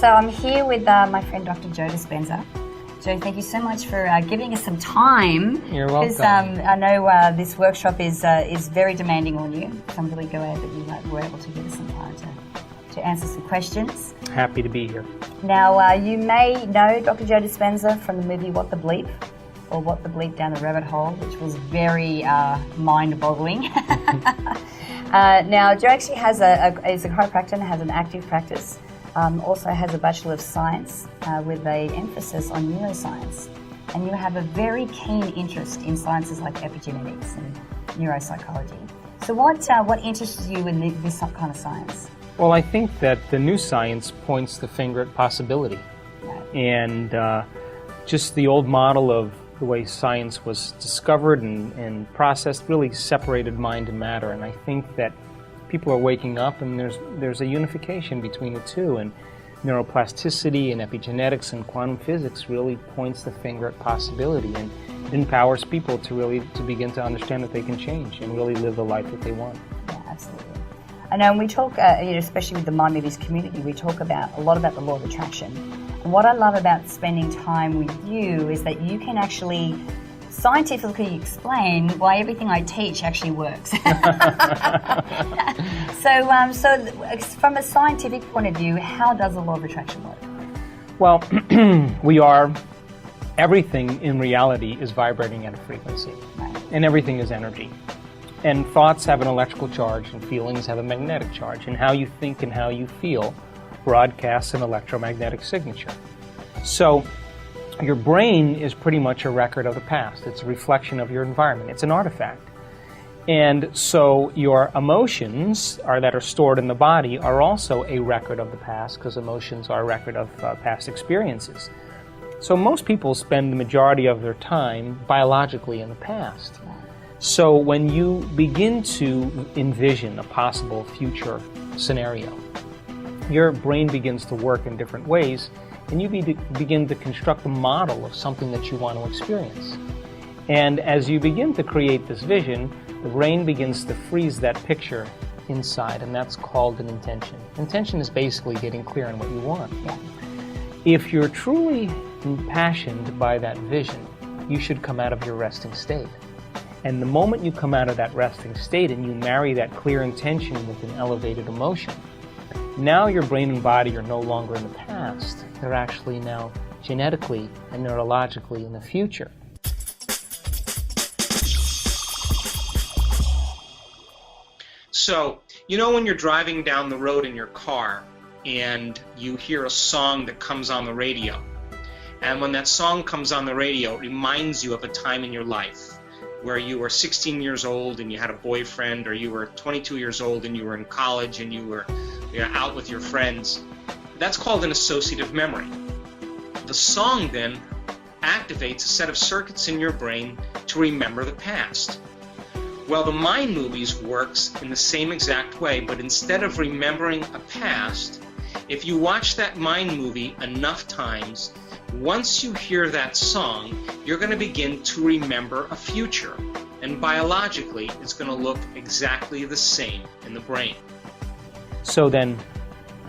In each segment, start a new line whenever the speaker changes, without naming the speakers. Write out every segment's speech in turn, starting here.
So I'm here with my friend Dr. Joe Dispenza. Joe, thank you so much for giving us some time.
You're welcome.
Because I know this workshop is very demanding on you. So I'm really glad that you were able to give us some time to answer some questions.
Happy to be here.
Now, you may know Dr. Joe Dispenza from the movie What the Bleep, or What the Bleep Down the Rabbit Hole, which was very mind-boggling. Now, Joe actually is a chiropractor and has an active practice. Also has a Bachelor of Science with an emphasis on neuroscience. And you have a very keen interest in sciences like epigenetics and neuropsychology. So what interests you in this kind of science?
Well, I think that the new science points the finger at possibility.
Right.
And just the old model of the way science was discovered and processed really separated mind and matter. And I think that people are waking up, and there's a unification between the two. And neuroplasticity and epigenetics and quantum physics really points the finger at possibility, and it empowers people to begin to understand that they can change and really live the life that they want.
Yeah, absolutely. I know when we talk, especially with the Mind Movies community, we talk a lot about the law of attraction. And what I love about spending time with you is that you can actually scientifically explain why everything I teach actually works. So from a scientific point of view, how does the law of attraction work?
Well, everything in reality is vibrating at a frequency,
right.
And everything is energy. And thoughts have an electrical charge, and feelings have a magnetic charge, and how you think and how you feel broadcasts an electromagnetic signature. So your brain is pretty much a record of the past. It's a reflection of your environment. It's an artifact. And so your emotions that are stored in the body are also a record of the past, because emotions are a record of past experiences. So most people spend the majority of their time biologically in the past. So when you begin to envision a possible future scenario, your brain begins to work in different ways, and you begin to construct a model of something that you want to experience. And as you begin to create this vision, the brain begins to freeze that picture inside, and that's called an intention. Intention is basically getting clear on what you want.
Yeah.
If you're truly impassioned by that vision, you should come out of your resting state. And the moment you come out of that resting state and you marry that clear intention with an elevated emotion, now your brain and body are no longer in the past. They're actually now genetically and neurologically in the future.
So, when you're driving down the road in your car and you hear a song that comes on the radio, and when that song comes on the radio, it reminds you of a time in your life where you were 16 years old and you had a boyfriend, or you were 22 years old and you were in college and you were out with your friends. That's called an associative memory. The song then activates a set of circuits in your brain to remember the past. Well, the Mind Movies works in the same exact way, but instead of remembering a past, if you watch that Mind movie enough times, once you hear that song, you're going to begin to remember a future. And biologically, it's going to look exactly the same in the brain.
So then,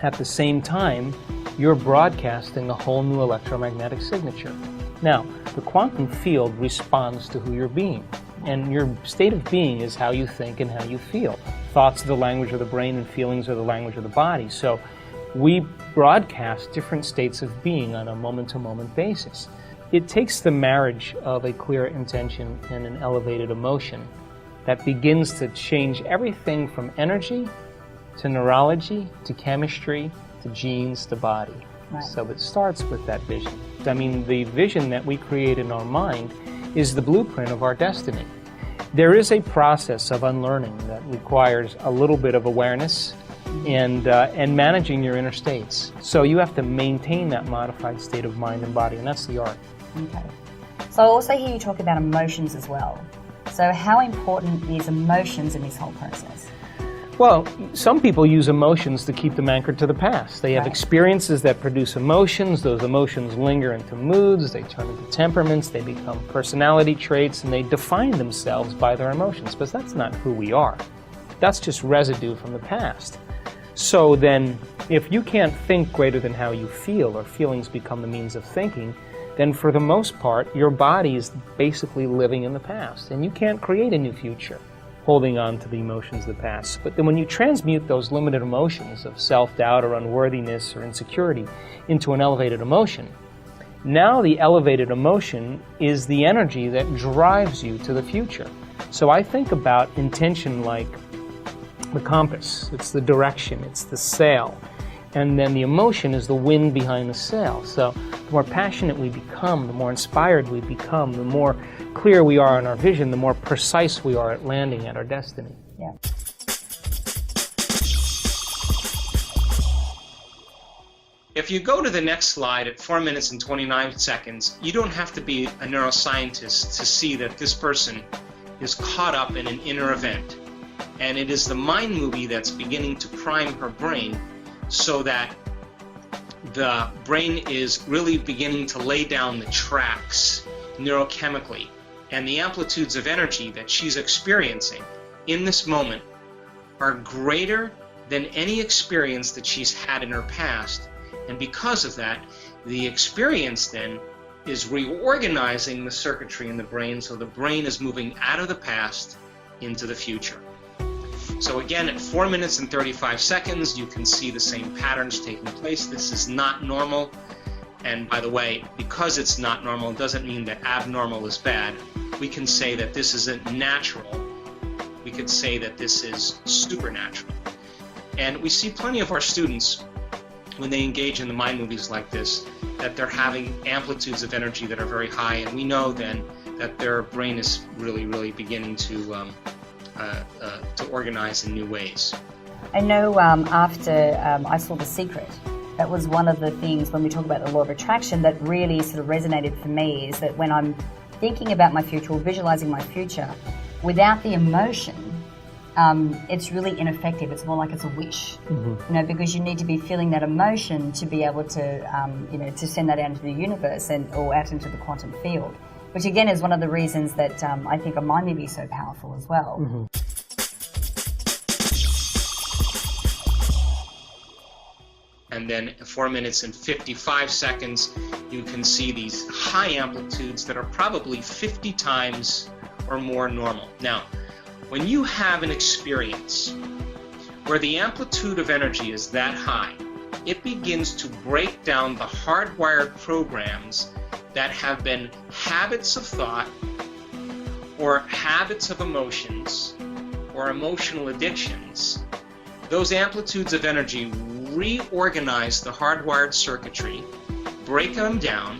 at the same time, you're broadcasting a whole new electromagnetic signature. Now, the quantum field responds to who you're being. And your state of being is how you think and how you feel. Thoughts are the language of the brain, and feelings are the language of the body. So we broadcast different states of being on a moment-to-moment basis. It takes the marriage of a clear intention and an elevated emotion that begins to change everything from energy to neurology to chemistry to genes to body.
Right.
So it starts with that vision. I mean, the vision that we create in our mind is the blueprint of our destiny. There is a process of unlearning that requires a little bit of awareness and managing your inner states. So you have to maintain that modified state of mind and body, and that's the art.
Okay. So I also hear you talk about emotions as well. So how important is emotions in this whole process?
Well, some people use emotions to keep them anchored to the past. They have
Right.
experiences that produce emotions. Those emotions linger into moods. They turn into temperaments. They become personality traits, and they define themselves by their emotions. But that's not who we are. That's just residue from the past. So then, if you can't think greater than how you feel, or feelings become the means of thinking, then for the most part, your body is basically living in the past, and you can't create a new future holding on to the emotions of the past. But then when you transmute those limited emotions of self-doubt or unworthiness or insecurity into an elevated emotion, now the elevated emotion is the energy that drives you to the future. So I think about intention like the compass. It's the direction, it's the sail. And then the emotion is the wind behind the sail. So the more passionate we become, the more inspired we become, the more clear we are in our vision, the more precise we are at landing at our destiny.
Yeah.
If you go to the next slide at 4 minutes and 29 seconds, you don't have to be a neuroscientist to see that this person is caught up in an inner event. And it is the mind movie that's beginning to prime her brain so that the brain is really beginning to lay down the tracks neurochemically. And the amplitudes of energy that she's experiencing in this moment are greater than any experience that she's had in her past. And because of that, the experience then is reorganizing the circuitry in the brain, so the brain is moving out of the past into the future. So again, at 4 minutes and 35 seconds, you can see the same patterns taking place. This is not normal. And by the way, because it's not normal, it doesn't mean that abnormal is bad. We can say that this isn't natural. We could say that this is supernatural. And we see plenty of our students, when they engage in the mind movies like this, that they're having amplitudes of energy that are very high, and we know then that their brain is really beginning to organize in new ways.
I know after I saw The Secret, that was one of the things when we talk about the law of attraction that really sort of resonated for me, is that when I'm thinking about my future or visualizing my future, without the emotion, it's really ineffective. It's more like it's a wish, because you need to be feeling that emotion to be able to, to send that out into the universe or out into the quantum field, which again is one of the reasons that I think a mind movie is so powerful as well.
And then at 4 minutes and 55 seconds, you can see these high amplitudes that are probably 50 times or more normal. Now, when you have an experience where the amplitude of energy is that high, it begins to break down the hardwired programs that have been habits of thought or habits of emotions or emotional addictions. Those amplitudes of energy reorganize the hardwired circuitry, break them down,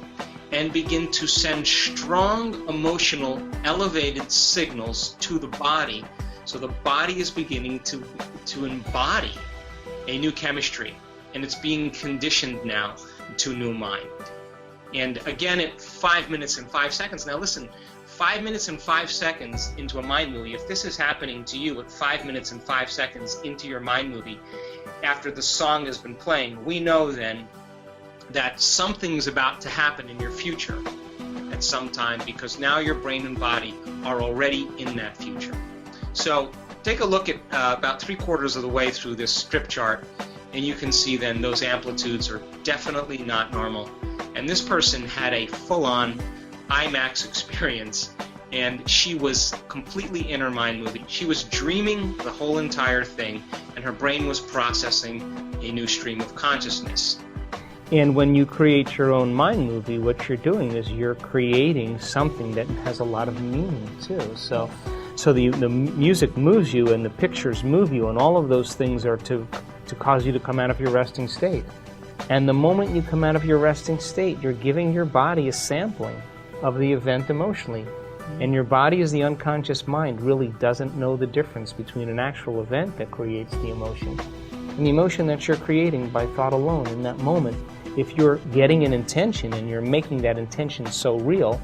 and begin to send strong emotional elevated signals to the body. So the body is beginning to embody a new chemistry, and it's being conditioned now to a new mind. And again, at 5 minutes and 5 seconds, now listen, 5 minutes and 5 seconds into a mind movie, if this is happening to you at 5 minutes and 5 seconds into your mind movie, after the song has been playing, we know then that something's about to happen in your future at some time, because now your brain and body are already in that future. So take a look at about 3/4 of the way through this strip chart, and you can see then those amplitudes are definitely not normal. And this person had a full-on IMAX experience, and she was completely in her mind movie. She was dreaming the whole entire thing, and her brain was processing a new stream of consciousness.
And when you create your own mind movie, what you're doing is you're creating something that has a lot of meaning too. So the music moves you, and the pictures move you, and all of those things are to cause you to come out of your resting state. And the moment you come out of your resting state, you're giving your body a sampling of the event emotionally. And your body, as the unconscious mind, really doesn't know the difference between an actual event that creates the emotion and the emotion that you're creating by thought alone in that moment. If you're getting an intention and you're making that intention so real,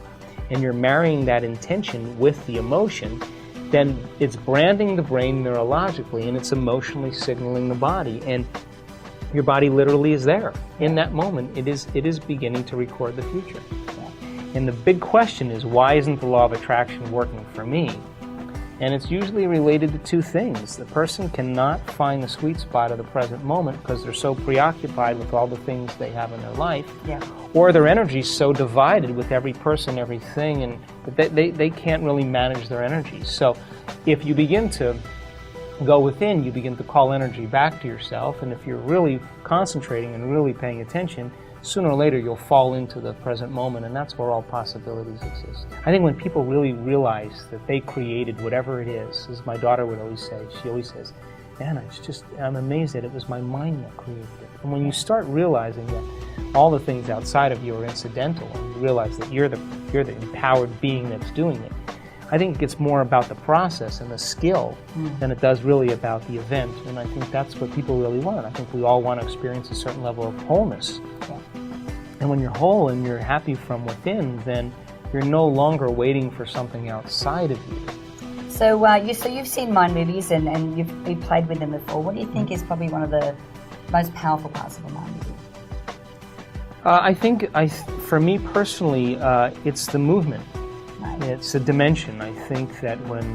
and you're marrying that intention with the emotion, then it's branding the brain neurologically, and it's emotionally signaling the body. And your body literally is there. In that moment, it is beginning to record the future. And the big question is, why isn't the law of attraction working for me? And it's usually related to two things. The person cannot find the sweet spot of the present moment because they're so preoccupied with all the things they have in their life.
Yeah.
Or their energy's so divided with every person, everything, and that they can't really manage their energy. So if you begin to go within, you begin to call energy back to yourself, and if you're really concentrating and really paying attention, sooner or later you'll fall into the present moment, and that's where all possibilities exist. I think when people really realize that they created whatever it is, as my daughter would always say, she always says, Anna, I'm amazed that it was my mind that created it. And when you start realizing that all the things outside of you are incidental, and you realize that you're the empowered being that's doing it, I think it gets more about the process and the skill than it does really about the event. And I think that's what people really want. I think we all want to experience a certain level of wholeness.
Yeah.
And when you're whole and you're happy from within, then you're no longer waiting for something outside of you.
So, you've seen mind movies and you've played with them before. What do you think is probably one of the most powerful parts of a mind movie?
I think, for me personally, it's the movement.
Right.
It's a dimension. I think that when,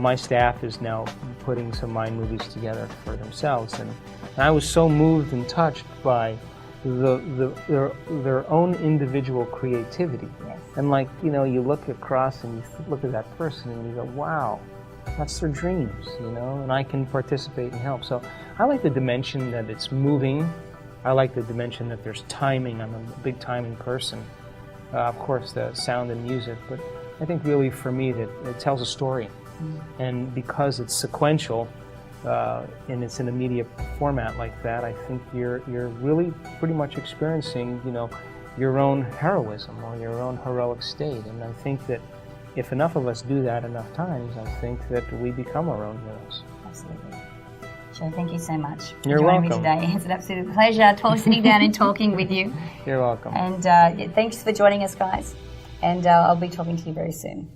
my staff is now putting some mind movies together for themselves, and I was so moved and touched by their own individual creativity.
Yes.
And you look across and you look at that person and you go, wow, that's their dreams, and I can participate and help. So I like the dimension that it's moving. I like the dimension that there's timing. I'm a big timing person. Of course, the sound and music, but I think really for me that it tells a story. And because it's sequential, and it's in a media format like that, I think you're really pretty much experiencing, your own heroism or your own heroic state. And I think that if enough of us do that enough times, I think that we become our own heroes.
Absolutely. Joe, thank you so much for
You're
joining
welcome.
me today. It's an absolute pleasure sitting down and talking with you.
You're welcome.
And thanks for joining us, guys. And I'll be talking to you very soon.